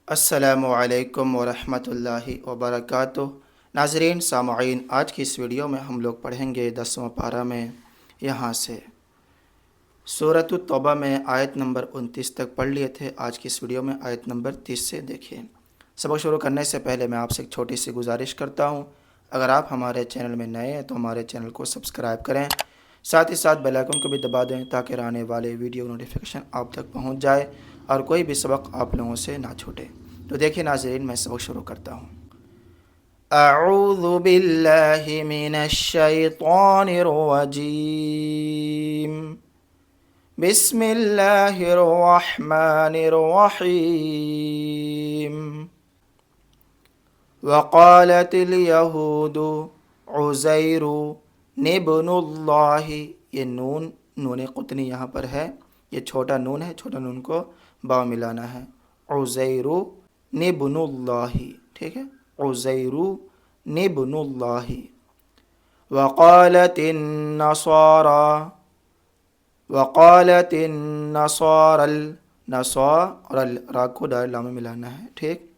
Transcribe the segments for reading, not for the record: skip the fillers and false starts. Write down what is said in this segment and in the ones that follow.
अस्सलामु अलैकुम वरहमतुल्लाहि वबरकातुह। नाज़रीन सामईन, आज की इस वीडियो में हम लोग पढ़ेंगे 10वां पारा में यहाँ से सूरत तौबा में आयत नंबर 29 तक पढ़ लिए थे। आज की इस वीडियो में आयत नंबर 30 से देखिए। सबक शुरू करने से पहले मैं आपसे एक छोटी सी गुजारिश करता हूँ, अगर आप हमारे चैनल में नए हैं तो हमारे चैनल को सब्सक्राइब करें, साथ ही साथ बेल आइकन को भी दबा दें ताकि आने वाले वीडियो नोटिफिकेशन आप तक पहुँच जाए और कोई भी सबक आप लोगों से ना छूटे। तो देखिए नाज़रीन, मैं सबक शुरू करता हूँ। अऊज़ु बिल्लाहि मिनश शैतानिर रजीम, बिस्मिल्लाहिर रहमानिर रहीम। वक़ालतिल यहूदु उज़ैरु इब्नुल्लाहि, ये नून नून क़ुतनी यहाँ पर है, ये छोटा नून है, छोटा नून को बाव मिलाना है। उज़ैरु इब्नुल्लाहि, ठीक है, उज़ैरु इब्नुल्लाहि। वक़ालतिन नसारा, वक़ालतिन नसारल, नसारल रा को दाल लाम में मिलाना है, ठीक।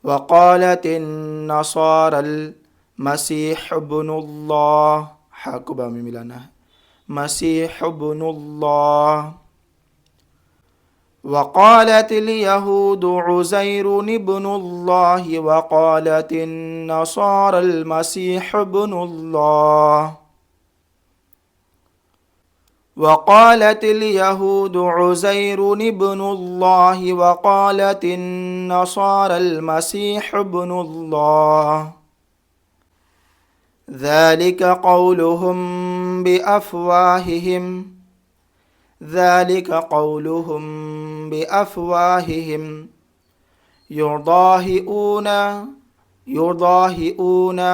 वक़ालतिन नसारल मसीह इब्नुल्लाह, हा को बा में मिलाना है, मसीह इब्नुल्लाह। वक़ालतिल यहूदु उज़ैरु इब्नुल्लाहि वक़ालतिन नसारल मसीह इब्नुल्लाह। वक़ालतिल यहूदु उज़ैरु इब्नुल्लाहि वक़ालतिन नसारल मसीह इब्नुल्लाह। ज़ालिक क़ौलुहुम बिअफ़वाहिहिम, ज़ालिक क़ौलुहुम बिअफ़वाहिहिम युदाहिऊना, युदाहिऊना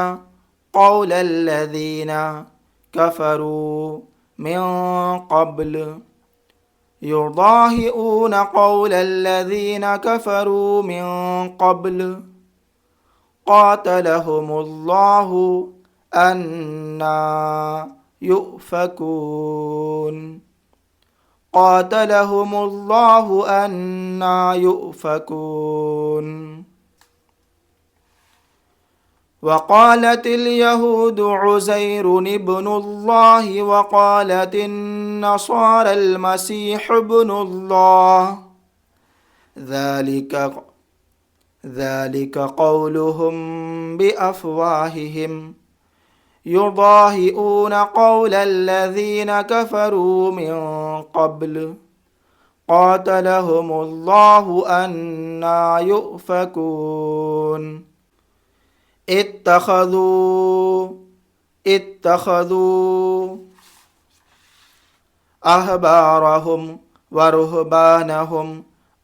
क़ौलल्लज़ीना कफ़रू मिन क़ब्ल, युदाहिऊना क़ौलल्लज़ीना कफ़रू मिन क़ब्ल क़ातलहुमुल्लाहु अन्ना युफ़कून, क़ातलहुमुल्लाहु अन्ना युफ़कून। वक़ालतिल यहूदु उज़ैरु इब्नुल्लाहि वक़ालतिन नसारल मसीह इब्नुल्लाह। ज़ालिक क़ौलुहुम बिअफ़वाहिहिम युदाहिऊना क़ौलल्लज़ीना कफ़रू मिन क़ब्ल क़ातलहुमुल्लाहु अन्ना युफ़कून। इत्तख़ज़ू अहबारहुम व रुहबानहुम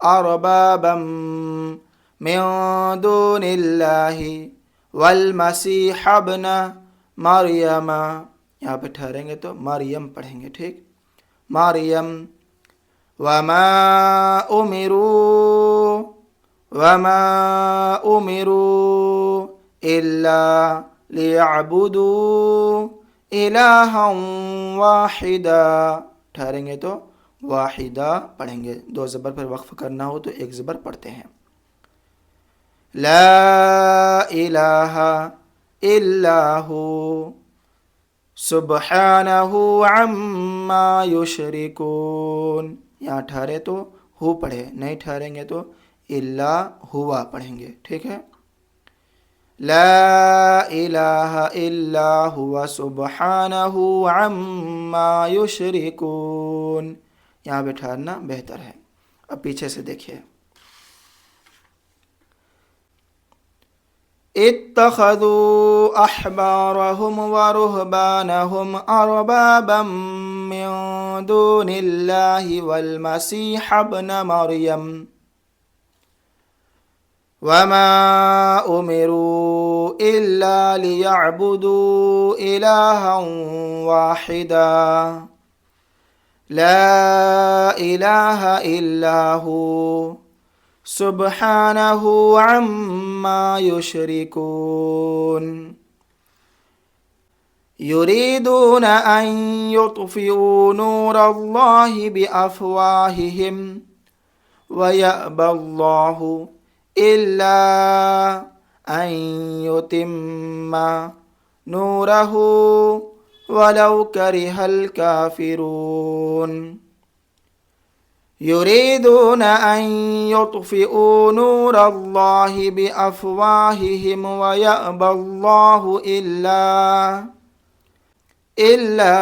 अरबाबम मिन दूनिल्लाहि वल मसीह इब्न मरियम, यहाँ पे ठहरेंगे तो मरियम पढ़ेंगे, ठीक, मरियम। वमा उमिरू इल्ला लियअबुदू इलाहन वाहिदा, ठहरेंगे तो वाहिदा पढ़ेंगे। दो ज़बर पर वक्फ करना हो तो एक ज़बर पढ़ते हैं। ला इलाहा इल्लाहु सुब्हानहु अम्मा युशरिकून, यहाँ ठहरे तो हु पढ़े, नहीं ठहरेंगे तो इल्ला हुआ पढ़ेंगे, ठीक है। ला इलाहा इल्ला हुवा सुब्हानहु अम्मा युशरिकून, यहाँ पे ठहरना बेहतर है। अब पीछे से देखिए। इत्तख़ज़ू अहबारहुम व रुहबानहुम अरबाबम मिन दूनिल्लाहि वल मसीह इब्न मरियम वमा उमिरू इल्ला लियअबुदू इलाहन वाहिदा ला इलाहा इल्लाहु सुब्हानहु अम्मा युशरिकून। युरीदून अन युत्फिऊ नूरल्लाहि बिअफ़वाहिहिम वयअबल्लाहु إلا أن يتم نوره ولو كره الكافرون يريدون أن يطفئوا نور الله بأفواههم ويأبى الله إلا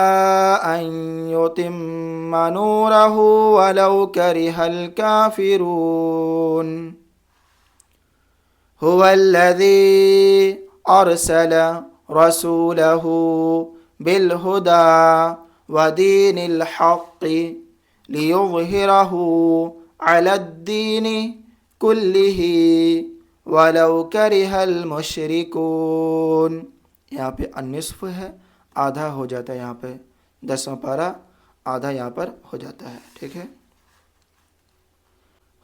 أن يتم نوره ولو كره الكافرون هو الذي أرسل رسوله بالهدى ودين الحق ليظهره على الدين كله ولو كره المشركون। यहाँ पे अन्निस्फ है, आधा हो जाता है। यहाँ पे 10वां पारा आधा यहाँ पर हो जाता है। ठीक है।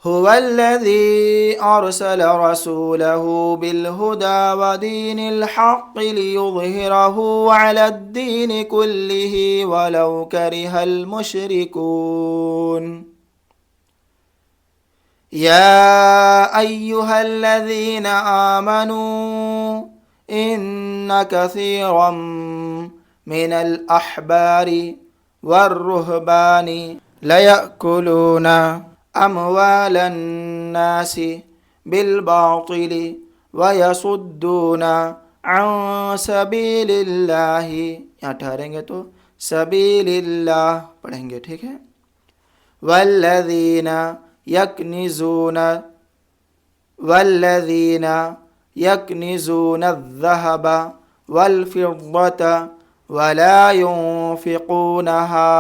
هو الذي أرسل رسوله بالهدى ودين الحق ليظهره على الدين كله ولو كره المشركون يا أيها الذين آمنوا إن كثيرا من الأحبار والرهبان ليأكلون أموال الناس بالباطل ويصدون عن سبيल الله। यहाँ ठहरेंगे तो सबील अल्लाह पढ़ेंगे। ठीक है। वल्लज़ीना यक्निज़ून الذهب والفضة ولا ينفقونها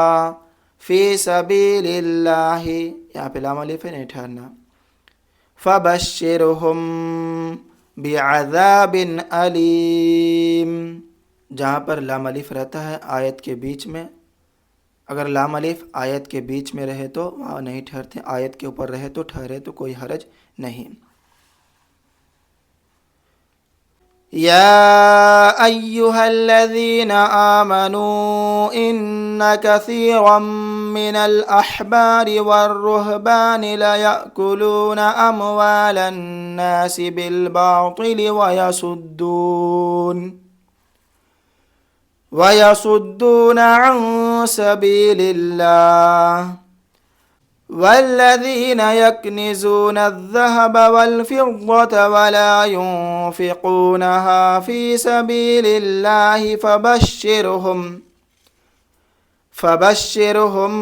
फ़ी सबीलिल्लाहि, यहाँ पे लाम अलिफ है, नहीं ठहरना। फ़बश्शिरहुम बिअज़ाबिन अलीम, जहाँ पर लाम अलिफ रहता है आयत के बीच में, अगर लाम अलिफ आयत के बीच में रहे तो वहाँ नहीं ठहरते, आयत के ऊपर रहे तो ठहरे तो कोई हरज नहीं। या अय्युहल्लज़ीन आमनू इन्न कसीरम मिनल अहबारि वर्रुहबानि लयअकुलून अमवालन नासि बिल बातिल वयसुद्दून अन सबीलिल्लाह वल्लज़ीन यक्निज़ून الذهب والفضة ولا ينفقونها في سبيل الله فبشرهم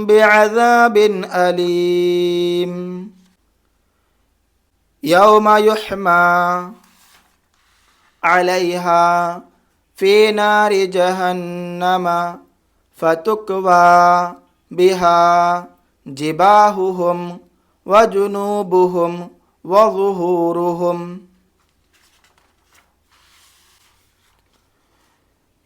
بعذاب أليم يوم يحمى عليها في نار جهنم فتكوى بها जिबाहुहुम वजुनूबुहुम वज़ुहूरुहुम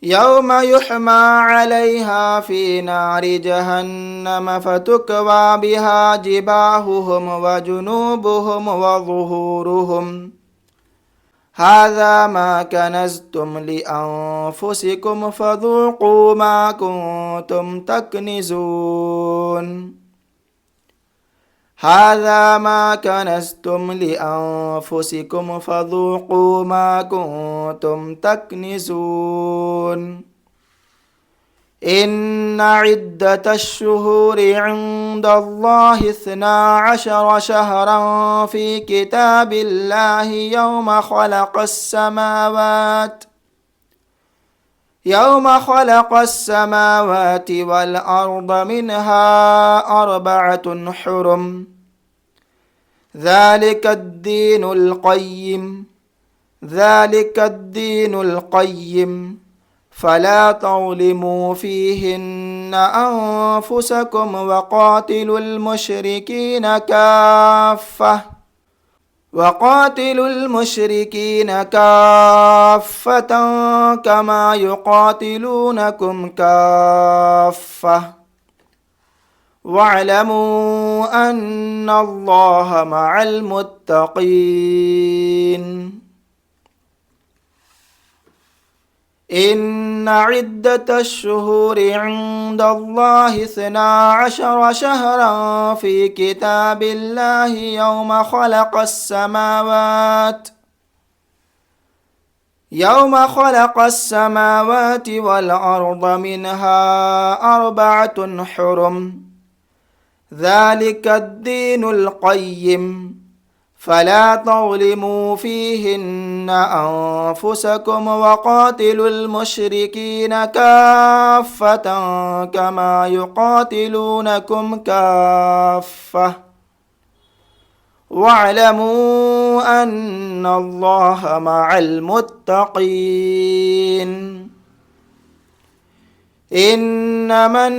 यौम युहमा अलैहा फ़ी नारि जहन्नम फ़तुक्वा बिहा जिबाहुहुम वजुनूबुहुम वज़ुहूरुहुम हाज़ा मा कनज़्तुम लिअन्फ़ुसिकुम फ़ज़ूक़ू मा कुन्तुम तक्निज़ून हाज़ा मा कनज़्तुम लिअन्फ़ुसिकुम फ़ज़ूक़ू मा कुन्तुम तक्निज़ून इन्न इद्दतश्शुहूरि इंदल्लाहि इस्ना अशर शहरन फ़ी किताबिल्लाहि यौम खलक़स्समावाति वल अर्द मिन्हा अर्बअतुन हुरुम ज़ालिकद्दीनुल क़य्यिम फ़ला तज़लिमू फ़ीहिन्ना अन्फ़ुसकुम वक़ातिलुल मुश्रिकीन काफ़्फ़तन कमा युक़ातिलूनकुम काफ़्फ़ह वअलमू अन्नल्लाह मअल मुत्तक़ीन इन्ना इद्दतश्शुहूरि इंदल्लाहि इस्ना अशरा शहरन फी किताबिल्लाहि यौम खलक़स्समावाति वल अर्द मिन्हा अर्बअतुन हुरुम ज़ालिकद्दीनुल क़य्यिम फला तज़लिमू फ़ीहिन्ना अन्फुसकुम वक़ातिलुल मुश्रिकीन काफ़्फ़तन कमा युक़ातिलूनकुम काफ़्फ़ह वअलमू अन्नल्लाह मअल मुत्तक़ीन। इन्नमन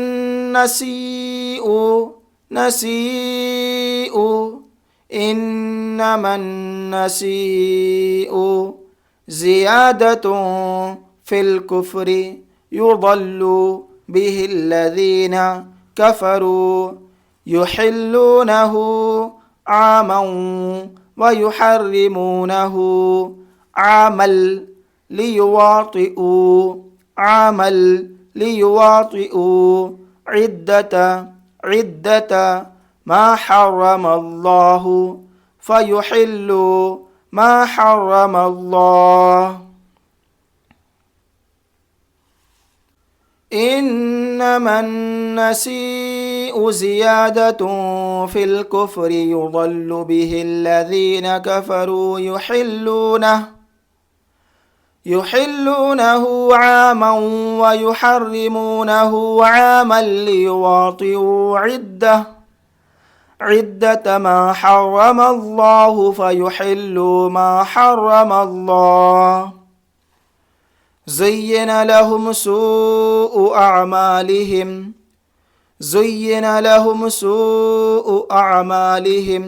नसीउ नसीउ इन्नमन नसीउ ज़ियादतुन फ़िल कुफ़्रि युज़ल्लु बिहिल्लज़ीन कफ़रू युहिल्लूनहु आमन व युहर्रिमूनहु आमल लियुवातिउ इद्दत मा हर्रमल्लाहु फयुहिल्लु मा हर्रमल्लाह। इन्नमन नसीउ ज़ियादतुन फ़िल कुफ़्रि युज़ल्लु बिहिल्लज़ीन कफ़रू युहिल्लूनहु आमन व युहर्रिमूनहु आमन लियुवातिउ इद्दत मा हर्रमल्लाहु फयुहिल्लु मा हर्रमल्लाह। ज़ुय्यिन लहुम सूउ अअमालिहिम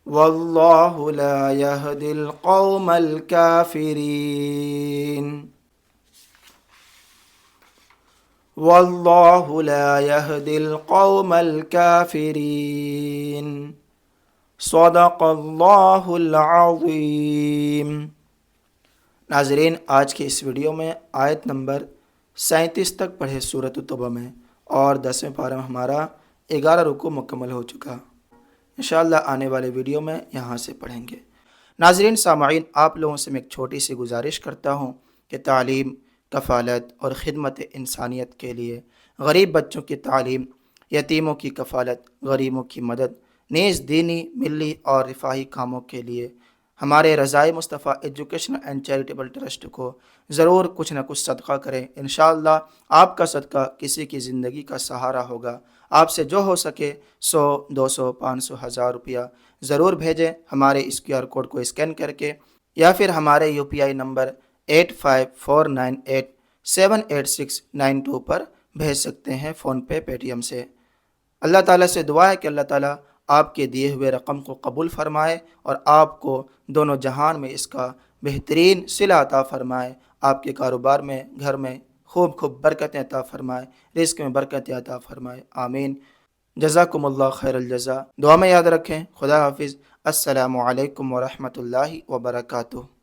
वल्लाहु ला यहदिल क़ौमल काफ़िरीन। वल्लाहु ला यहदिल क़ौमल काफ़िरीन। सदक़ल्लाहुल अज़ीम। नाज़रीन, आज के इस वीडियो में आयत नंबर 37 तक पढ़े सूरत तौबा में, और 10वें पारे में हमारा 11 रुकू मुकम्मल हो चुका। इंशाअल्लाह आने वाले वीडियो में यहाँ से पढ़ेंगे। नाज़रीन सामाईन, आप लोगों से मैं एक छोटी सी गुजारिश करता हूँ कि तालीम, कफ़ालत और ख़िदमत इंसानियत के लिए गरीब बच्चों की तालीम, यतीमों की कफ़ालत, गरीबों की मदद, नेज़ दीनी, मिली और रिफ़ाही कामों के लिए हमारे रज़ाए Mustafa education and charitable trust को ज़रूर कुछ न कुछ सदका करें। इंशाअल्लाह आपका सदका किसी की ज़िंदगी का सहारा होगा। आपसे जो हो सके 100, 200, 500, 1000 रुपया ज़रूर भेजें हमारे इस QR कोड को स्कैन करके, या फिर हमारे UPI नंबर 8549878692 पर भेज सकते हैं, फ़ोनपे, पेटीएम से। अल्लाह ताला से दुआ है कि अल्लाह ताला आपके दिए हुए रकम को कबूल फ़रमाए और आपको दोनों जहान में इसका बेहतरीन सिला अता फ़रमाए, आपके कारोबार में, घर में खूब खूब बरकतें अता फ़रमाए, रिज़्क़ में बरकतें अता फ़रमाए। आमीन। जज़ाकुमुल्लाह खैरल जज़ा। दुआ में याद रखें। खुदा हाफिज़। अस्सलामु अलैकुम व रहमतुल्लाहि व बरकातुहू।